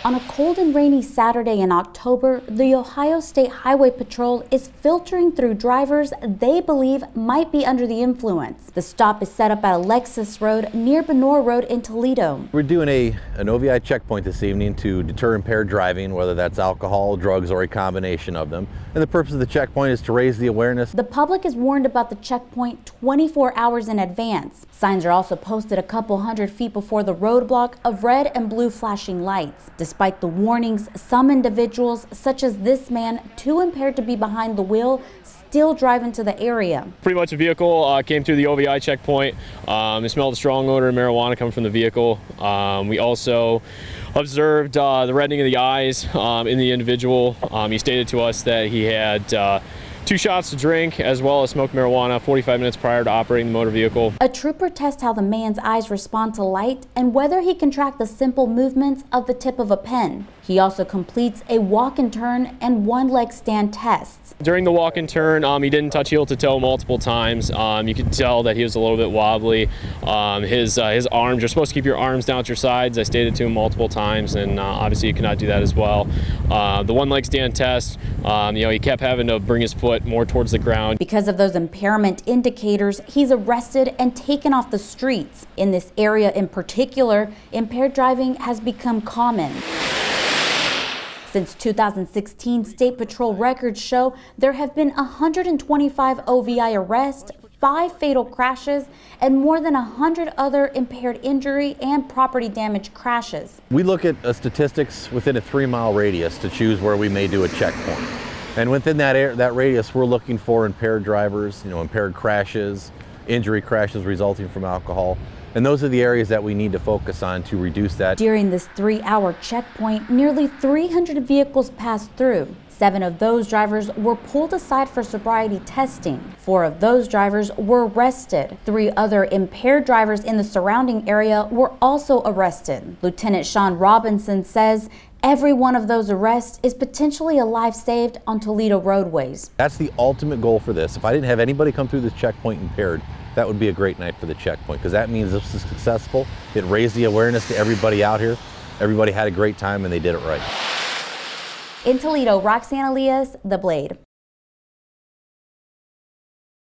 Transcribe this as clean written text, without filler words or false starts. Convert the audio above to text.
On a cold and rainy Saturday in October, the Ohio State Highway Patrol is filtering through drivers they believe might be under the influence. The stop is set up at Alexis Road near Benore Road in Toledo. We're doing an OVI checkpoint this evening to deter impaired driving, whether that's alcohol, drugs, or a combination of them. And the purpose of the checkpoint is to raise the awareness. The public is warned about the checkpoint 24 hours in advance. Signs are also posted a couple hundred feet before the roadblock of red and blue flashing lights. Despite the warnings, some individuals, such as this man, too impaired to be behind the wheel, still drive into the area. Pretty much a vehicle came through the OVI checkpoint. It smelled a strong odor of marijuana coming from the vehicle. We also observed the reddening of the eyes in the individual. He stated to us that he had 2 shots to drink as well as smoked marijuana 45 minutes prior to operating the motor vehicle. A trooper tests how the man's eyes respond to light and whether he can track the simple movements of the tip of a pen. He also completes a walk and turn and 1-leg stand tests. During the walk and turn, he didn't touch heel to toe multiple times. You could tell that he was a little bit wobbly. His arms, you're supposed to keep your arms down at your sides. I stated to him multiple times, and obviously you cannot do that as well. The 1-leg stand test, he kept having to bring his foot more towards the ground. Because of those impairment indicators, he's arrested and taken off the streets. In this area in particular, impaired driving has become common. Since 2016, State Patrol records show there have been 125 OVI arrests, 5 fatal crashes, and more than 100 other impaired injury and property damage crashes. We look at statistics within a 3-mile radius to choose where we may do a checkpoint. And within that radius, we're looking for impaired drivers, impaired crashes, injury crashes resulting from alcohol. And those are the areas that we need to focus on to reduce that. During this 3-hour checkpoint, nearly 300 vehicles passed through. 7 of those drivers were pulled aside for sobriety testing. 4 of those drivers were arrested. 3 other impaired drivers in the surrounding area were also arrested. Lieutenant Sean Robinson says every one of those arrests is potentially a life saved on Toledo roadways. That's the ultimate goal for this. If I didn't have anybody come through this checkpoint impaired, that would be a great night for the checkpoint, because that means this is successful. It raised the awareness to everybody out here. Everybody had a great time and they did it right. In Toledo, Roxanne Elias, The Blade.